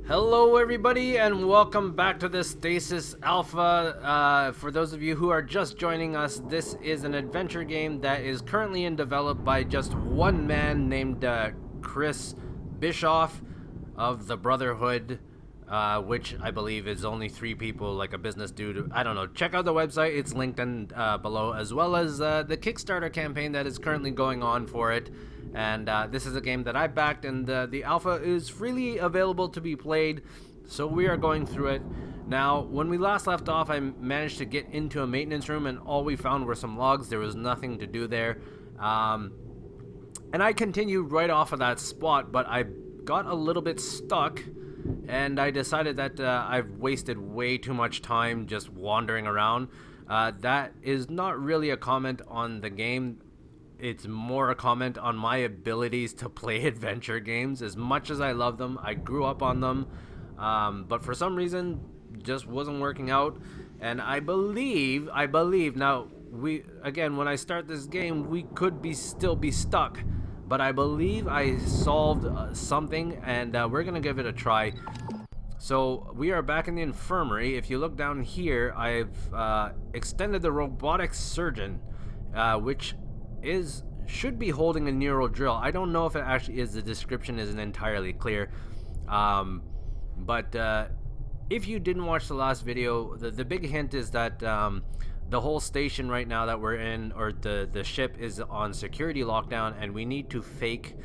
Hello everybody and welcome back to the Stasis Alpha. For those of you who are just joining us, this is an adventure game that is currently in development by just one man named Chris Bischoff of the Brotherhood, which I believe is only 3 people, like a business dude. I don't know. Check out the website, it's linked in below, as well as the Kickstarter campaign that is currently going on for it. And this is a game that I backed, and the alpha is freely available to be played, so we are going through it. Now, when we last left off, I managed to get into a maintenance room, and all we found were some logs. There was nothing to do there. And I continued right off of that spot, but I got a little bit stuck, and I decided that I've wasted way too much time just wandering around. That is not really a comment on the game. It's more a comment on my abilities to play adventure games. As much as I love them, I grew up on them, but for some reason just wasn't working out. And I believe now, when I start this game, we could still be stuck, but I believe I solved something, and we're gonna give it a try. So we are back in the infirmary. If you look down here, I've extended the robotic surgeon, which should be holding a neural drill. I don't know if it actually is. The description isn't entirely clear, but if you didn't watch the last video, the big hint is that the whole station right now that we're in, or the ship, is on security lockdown, and we need to fake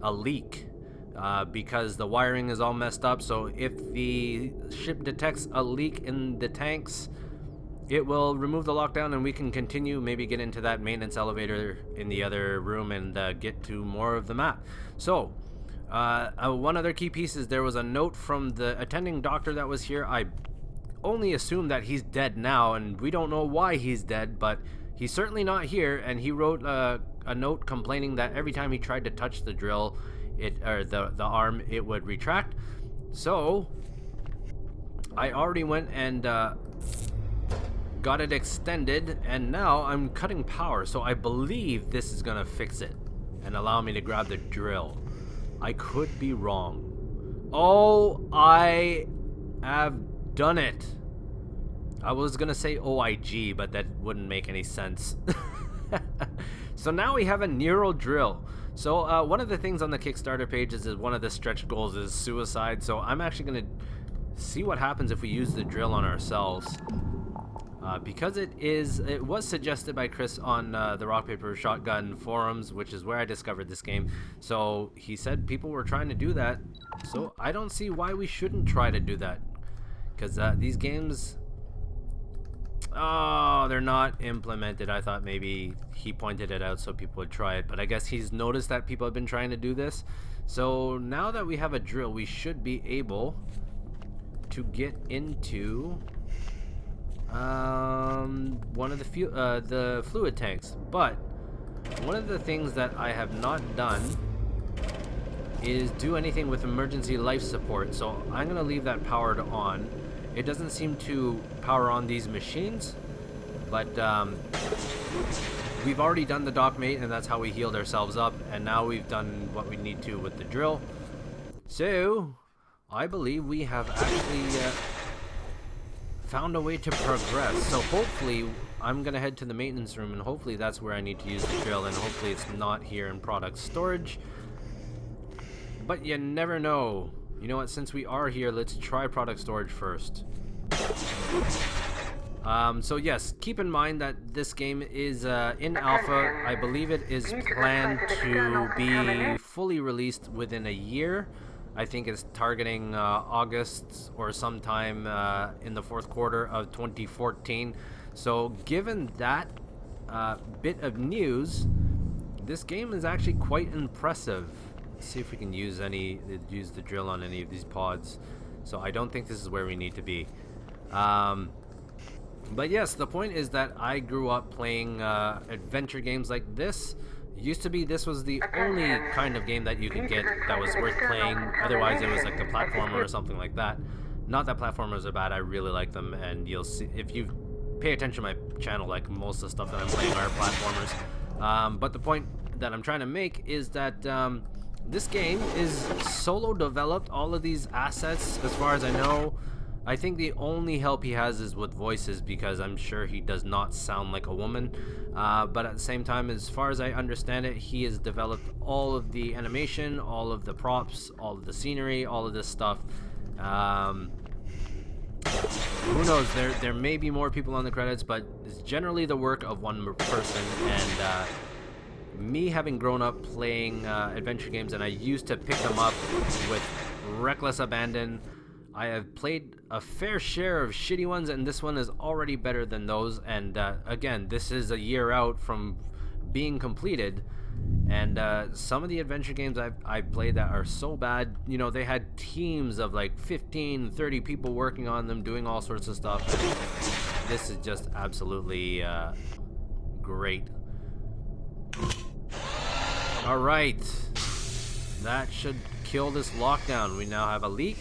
a leak because the wiring is all messed up. So if the ship detects a leak in the tanks, it will remove the lockdown, and we can continue, maybe get into that maintenance elevator in the other room and get to more of the map. So, one other key piece is there was a note from the attending doctor that was here. I only assume that he's dead now, and we don't know why he's dead, but he's certainly not here, and he wrote a note complaining that every time he tried to touch the drill, the arm, it would retract. So, I already went and got it extended, and now I'm cutting power, so I believe this is gonna fix it and allow me to grab the drill. I could be wrong. Oh, I have done it. I was gonna say OIG, but that wouldn't make any sense. So now we have a neural drill. So one of the things on the Kickstarter page is one of the stretch goals is suicide, so I'm actually gonna see what happens if we use the drill on ourselves. Because it was suggested by Chris on the Rock Paper Shotgun forums, which is where I discovered this game. So he said people were trying to do that, so I don't see why we shouldn't try to do that. Because these games, they're not implemented. I thought maybe he pointed it out so people would try it, but I guess he's noticed that people have been trying to do this. So now that we have a drill, we should be able to get into one of the fluid tanks. But one of the things that I have not done is do anything with emergency life support, so I'm gonna leave that powered on. It doesn't seem to power on these machines, but we've already done the dock mate, and that's how we healed ourselves up, and now we've done what we need to with the drill. So I believe we have actually found a way to progress. So hopefully I'm gonna head to the maintenance room, and hopefully that's where I need to use the drill, and hopefully it's not here in product storage, but you never know. You know what, since we are here, let's try product storage first. So yes, keep in mind that this game is in alpha. I believe it is planned to be fully released within a year. I think it's targeting August or sometime in the 4th quarter of 2014. So given that bit of news, this game is actually quite impressive. Let's see if we can use the drill on any of these pods. So I don't think this is where we need to be. But yes, the point is that I grew up playing adventure games like this. Used to be this was the only kind of game that you could get that was worth playing. Otherwise it was like a platformer or something like that. Not that platformers are bad, I really like them, and you'll see if you pay attention to my channel, like most of the stuff that I'm playing are platformers. But the point that I'm trying to make is that this game is solo developed. All of these assets, as far as I know, I think the only help he has is with voices, because I'm sure he does not sound like a woman. But at the same time, as far as I understand it, he has developed all of the animation, all of the props, all of the scenery, all of this stuff. Who knows? There may be more people on the credits, but it's generally the work of one person. And me having grown up playing adventure games, and I used to pick them up with reckless abandon, I have played a fair share of shitty ones, and this one is already better than those. And again, this is a year out from being completed, and some of the adventure games I've played that are so bad, you know, they had teams of like 15, 30 people working on them, doing all sorts of stuff. And this is just absolutely great. All right, that should kill this lockdown. We now have a leak.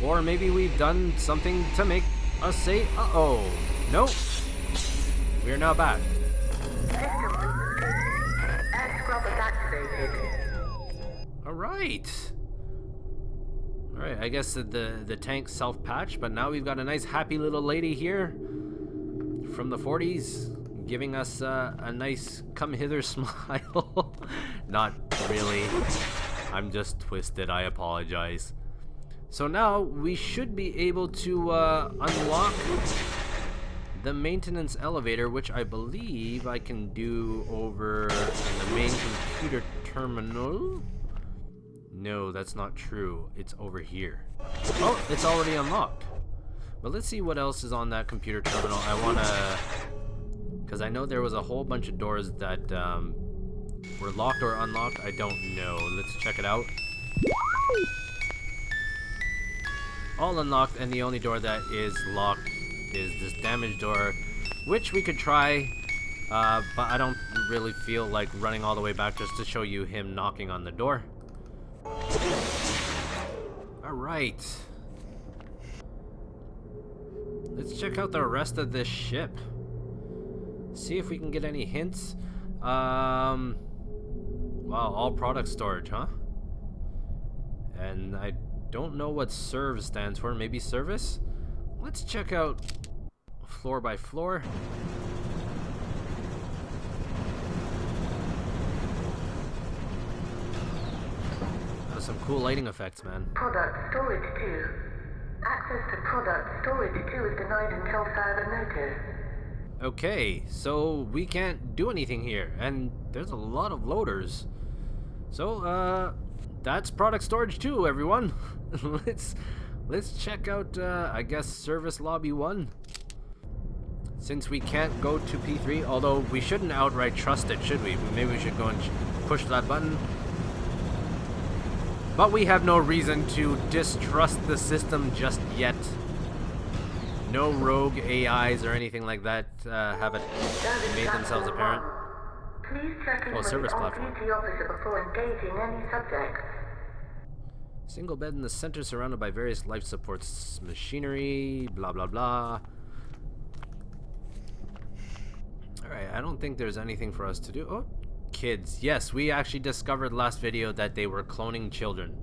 Or maybe we've done something to make us say, uh-oh. Nope. We are now back. Alright. Alright, I guess the tank self-patched, but now we've got a nice happy little lady here from the 40s giving us a nice come hither smile. Not really. I'm just twisted, I apologize. So now we should be able to unlock the maintenance elevator, which I believe I can do over in the main computer terminal. No, that's not true. It's over here. Oh, it's already unlocked. But let's see what else is on that computer terminal. I want to... because I know there was a whole bunch of doors that were locked or unlocked. I don't know. Let's check it out. All unlocked, and the only door that is locked is this damaged door, which we could try, but I don't really feel like running all the way back just to show you him knocking on the door. Alright. Let's check out the rest of this ship. See if we can get any hints. Wow, all product storage, huh? And I don't know what serve stands for. Maybe service? Let's check out floor by floor. That's some cool lighting effects, man. Product storage 2. Access to product storage 2 is denied until further notice. Okay, so we can't do anything here, and there's a lot of loaders. So, that's product storage 2, everyone. Let's check out, I guess, service lobby 1. Since we can't go to P3, although we shouldn't outright trust it, should we? Maybe we should go and push that button. But we have no reason to distrust the system just yet. No rogue AIs or anything like that haven't made themselves apparent. Please check in with service the platform. on-duty officer before engaging any subjects. Single bed in the center surrounded by various life support machinery, blah blah blah. Alright, I don't think there's anything for us to do. Oh, kids. Yes, we actually discovered last video that they were cloning children.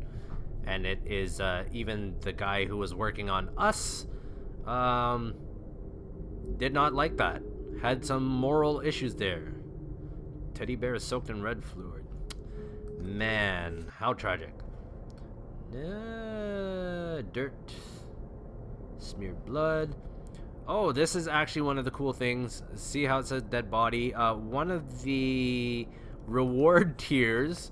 And it is even the guy who was working on Us did not like that. Had some moral issues there. Teddy bear is soaked in red fluid. Man, how tragic. Dirt. Smeared blood. Oh, this is actually one of the cool things. See how it says dead body? One of the reward tiers,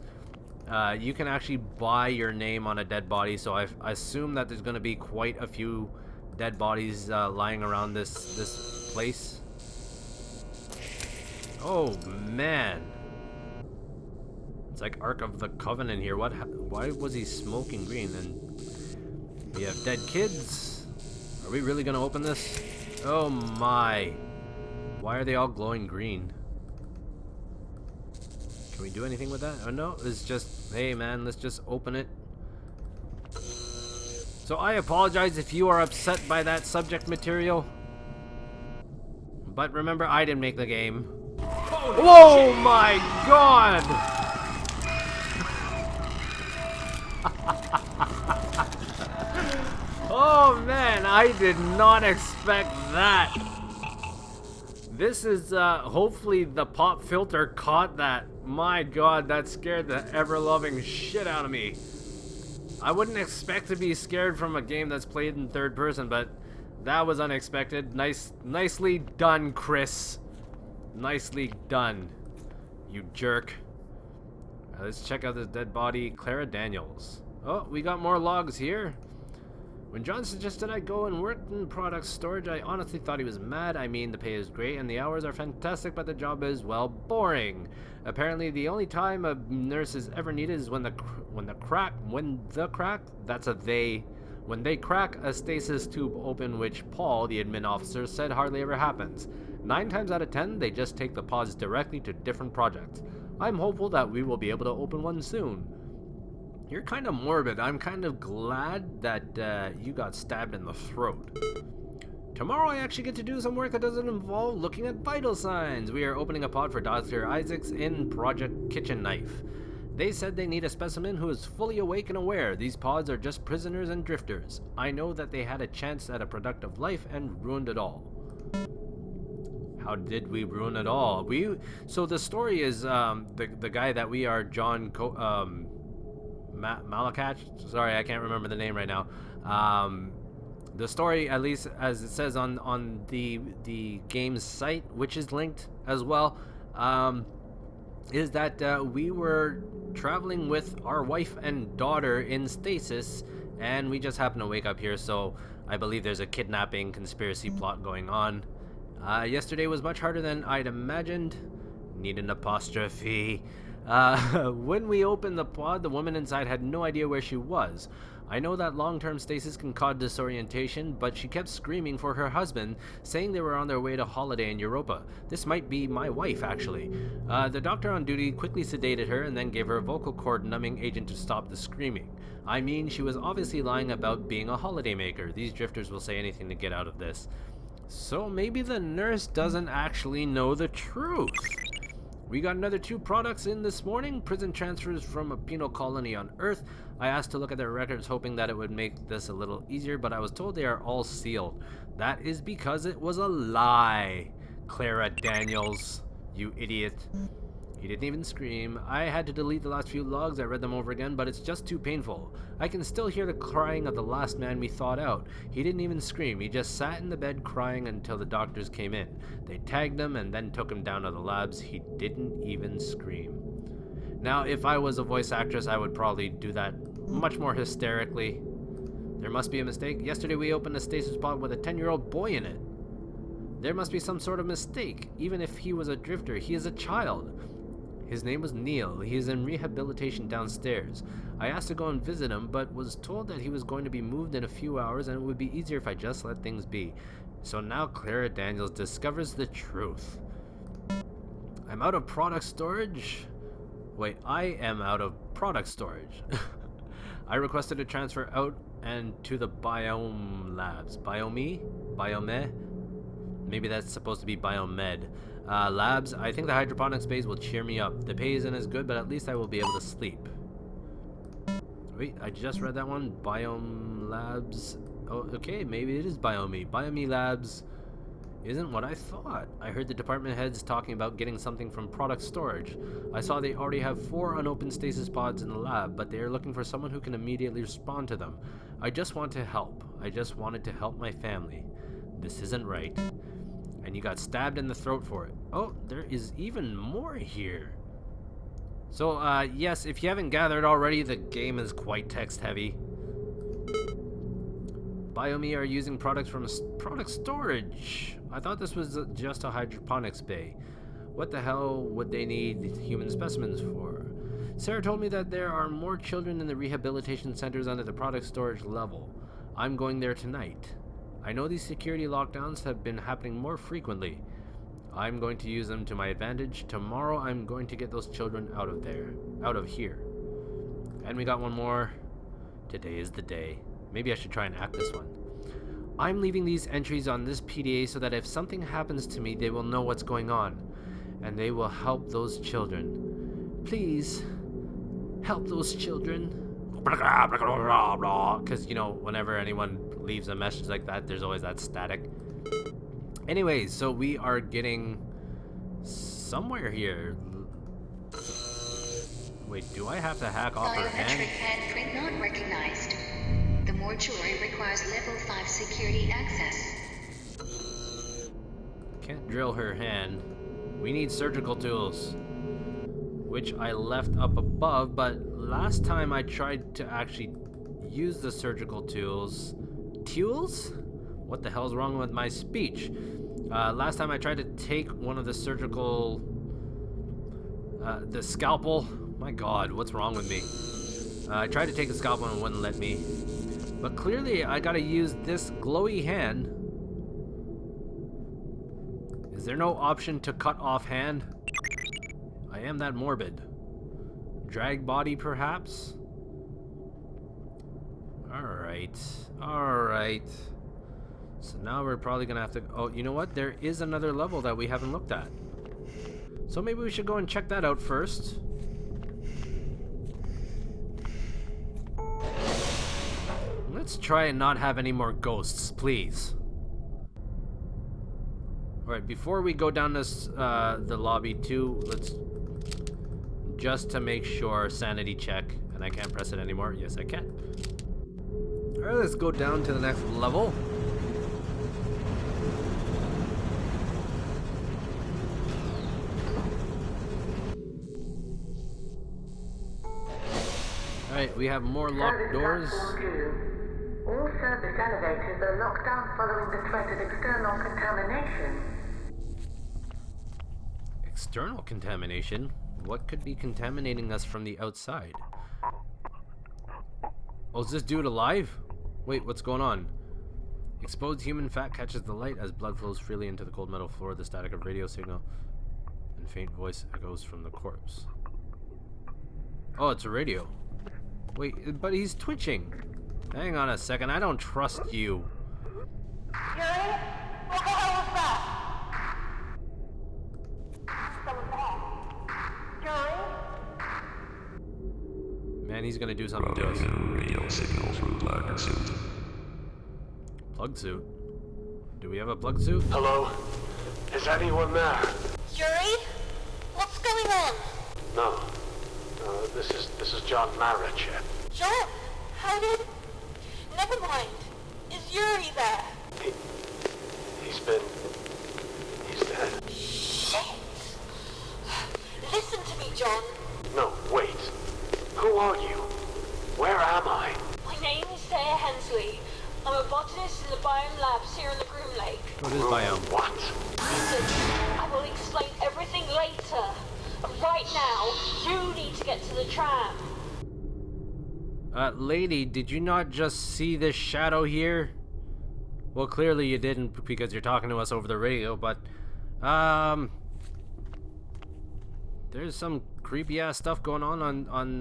you can actually buy your name on a dead body. So I assume that there's going to be quite a few dead bodies lying around this place. Oh, man. It's like Ark of the Covenant here. Why was he smoking green? And we have dead kids. Are we really gonna open this? Oh my. Why are they all glowing green? Can we do anything with that? Oh no, it's just, hey man, let's just open it. So I apologize if you are upset by that subject material. But remember, I didn't make the game. Oh! Whoa, my God! Oh man, I did not expect that. This is, hopefully the pop filter caught that. My God, that scared the ever-loving shit out of me. I wouldn't expect to be scared from a game that's played in third person, but that was unexpected. Nicely done, Chris. Nicely done, you jerk. Let's check out this dead body, Clara Daniels. Oh, we got more logs here. When John suggested I go and work in product storage, I honestly thought he was mad. I mean, the pay is great and the hours are fantastic, but the job is, well, boring. Apparently, the only time a nurse is ever needed is when they crack a stasis tube open, which Paul, the admin officer, said hardly ever happens. 9 times out of 10, they just take the pods directly to different projects. I'm hopeful that we will be able to open one soon. You're kind of morbid. I'm kind of glad that you got stabbed in the throat. Tomorrow I actually get to do some work that doesn't involve looking at vital signs. We are opening a pod for Dr. Isaacs in Project Kitchen Knife. They said they need a specimen who is fully awake and aware. These pods are just prisoners and drifters. I know that they had a chance at a productive life and ruined it all. How did we ruin it all? So the story is the guy that we are, John Malakach. Sorry, I can't remember the name right now. The story, at least as it says on the game's site, which is linked as well, is that we were traveling with our wife and daughter in Stasis, and we just happened to wake up here. So I believe there's a kidnapping conspiracy plot going on. Yesterday was much harder than I'd imagined. Need an apostrophe. When we opened the pod, the woman inside had no idea where she was. I know that long-term stasis can cause disorientation, but she kept screaming for her husband, saying they were on their way to holiday in Europa. This might be my wife, actually. The doctor on duty quickly sedated her and then gave her a vocal cord numbing agent to stop the screaming. I mean, she was obviously lying about being a holidaymaker. These drifters will say anything to get out of this. So maybe the nurse doesn't actually know the truth. We got another 2 products in this morning. Prison transfers from a penal colony on Earth. I asked to look at their records, hoping that it would make this a little easier, but I was told they are all sealed. That is because it was a lie. Clara Daniels, you idiot. He didn't even scream. I had to delete the last few logs. I read them over again, but it's just too painful. I can still hear the crying of the last man we thought out. He didn't even scream. He just sat in the bed crying until the doctors came in. They tagged him and then took him down to the labs. He didn't even scream. Now, if I was a voice actress, I would probably do that much more hysterically. There must be a mistake. Yesterday we opened a stasis pod with a 10-year-old boy in it. There must be some sort of mistake. Even if he was a drifter, he is a child. His name was Neil. He is in rehabilitation downstairs. I asked to go and visit him, but was told that he was going to be moved in a few hours and it would be easier if I just let things be. So now Clara Daniels discovers the truth. I'm out of product storage? Wait, I am out of product storage. I requested a transfer out and to the Biome Labs. Biome? Biome? Maybe that's supposed to be Biomed. Labs, I think the hydroponics base will cheer me up. The pay isn't as good, but at least I will be able to sleep. Wait, I just read that one. Biome Labs. Oh, okay, maybe it is Biome. Biome Labs isn't what I thought. I heard the department heads talking about getting something from product storage. I saw they already have 4 unopened stasis pods in the lab, but they are looking for someone who can immediately respond to them. I just want to help. I just wanted to help my family. This isn't right. And you got stabbed in the throat for it. Oh, there is even more here. So, yes, if you haven't gathered already, the game is quite text-heavy. Biome are using products from product storage. I thought this was just a hydroponics bay. What the hell would they need human specimens for? Sarah told me that there are more children in the rehabilitation centers under the product storage level. I'm going there tonight. I know these security lockdowns have been happening more frequently. I'm going to use them to my advantage. Tomorrow I'm going to get those children out of here. And we got one more. Today is the day. Maybe I should try and act this one. I'm leaving these entries on this PDA so that if something happens to me, they will know what's going on. and they will help those children. Please, help those children. Because, you know, whenever anyone leaves a message like that, there's always that static. Anyways, so we are getting somewhere here. Wait, do I have to hack off her hand? Biometric handprint not recognized. The mortuary requires level 5 security access. Can't drill her hand. We need surgical tools, which I left up above, but last time I tried to actually use the surgical tools. Tools? What the hell's wrong with my speech? Last time I tried to take one of the surgical... the scalpel. My god, what's wrong with me? I tried to take the scalpel and it wouldn't let me. But clearly I gotta use this glowy hand. Is there no option to cut off hand? I am that morbid. Drag body, perhaps? Alright. Alright. So now we're probably gonna have to... Oh, you know what? There is another level that we haven't looked at. So maybe we should go and check that out first. Let's try and not have any more ghosts, please. Alright, before we go down this, the lobby too, let's... Just to make sure, sanity check. And I can't press it anymore. Yes, I can. Alright, let's go down to the next level. Alright, we have more locked doors. All service elevators are locked down following the threat of external contamination. External contamination? What could be contaminating us from the outside? Oh, is this dude alive? Wait, what's going on? Exposed human fat catches the light as blood flows freely into the cold metal floor. The static of radio signal and faint voice echoes from the corpse. Oh, it's a radio. Wait, but he's twitching. Hang on a second, I don't trust you. Yuri? What the hell was that? Someone there. Yuri? Man, he's gonna do something to us. Radio signal through plug suit. Plug suit? Do we have a plug suit? Hello? Is anyone there? Yuri? What's going on? No. This is John Marich. John? How did... Never mind. Is Yuri there? He's dead. Shit. Listen to me, John. No, wait. Who are you? Where am I? My name is Sarah Hensley. I'm a botanist in the biome labs here in the Greenlight. What is biome? What? Listen, I will explain everything later. Right now, you need to get to the tram. Lady, did you not just see this shadow here? Well, clearly you didn't because you're talking to us over the radio, but, there's some creepy ass stuff going on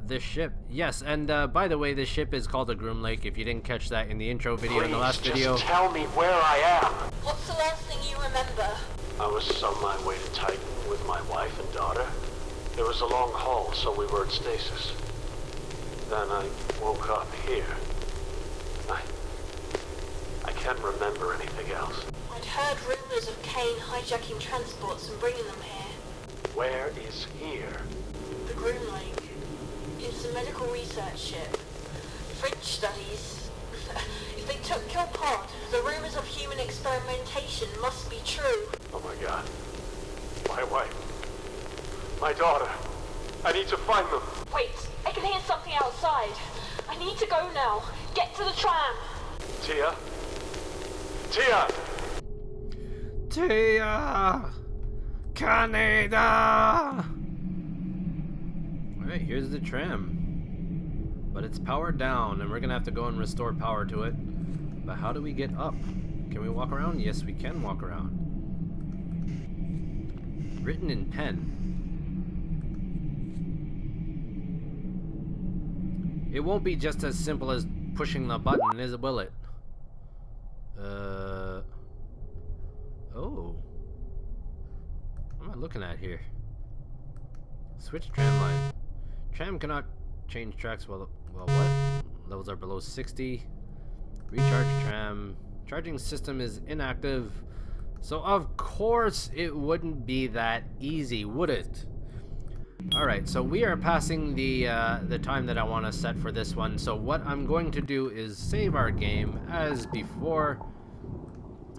this ship. Yes, and by the way, this ship is called the Greenlight. If you didn't catch that in the intro video, in the last video. Just tell me where I am. What's the last thing you remember? I was on my way to Titan with my wife and daughter. There was a long haul, so we were at Stasis. Then I woke up here. I can't remember anything else. I'd heard rumors of Kane hijacking transports and bringing them here. Where is here? The Greenlight. It's a medical research ship. Fringe studies. If they took your pod, the rumors of human experimentation must be true. Oh my god. My wife. My daughter. I need to find them. Wait, I can hear something outside. I need to go now. Get to the tram. Tia? Tia! Tia! Canada! Alright, here's the tram. But it's powered down, and we're gonna have to go and restore power to it. But how do we get up? Can we walk around? Yes, we can walk around. Written in pen. It won't be just as simple as pushing the button, will it? Oh. I'm looking at here? Switch tram line. Tram cannot change tracks while what? Levels are below 60. Recharge tram. Charging system is inactive. So of course it wouldn't be that easy, would it? Alright, so we are passing the time that I want to set for this one. So what I'm going to do is save our game as before.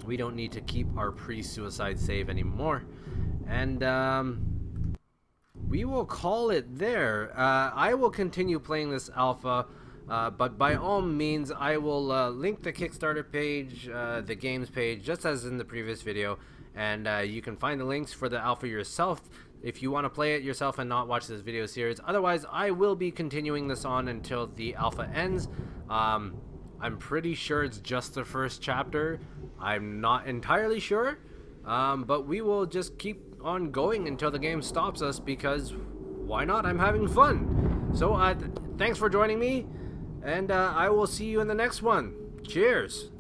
We don't need to keep our pre-suicide save anymore. And we will call it there. I will continue playing this alpha, but by all means I will link the Kickstarter page, the games page, just as in the previous video. And you can find the links for the alpha yourself if you want to play it yourself and not watch this video series. Otherwise, I will be continuing this on until the alpha ends. I'm pretty sure it's just the first chapter. I'm not entirely sure, but we will just keep on going until the game stops us, because why not? I'm having fun. So thanks for joining me, and I will see you in the next one. Cheers.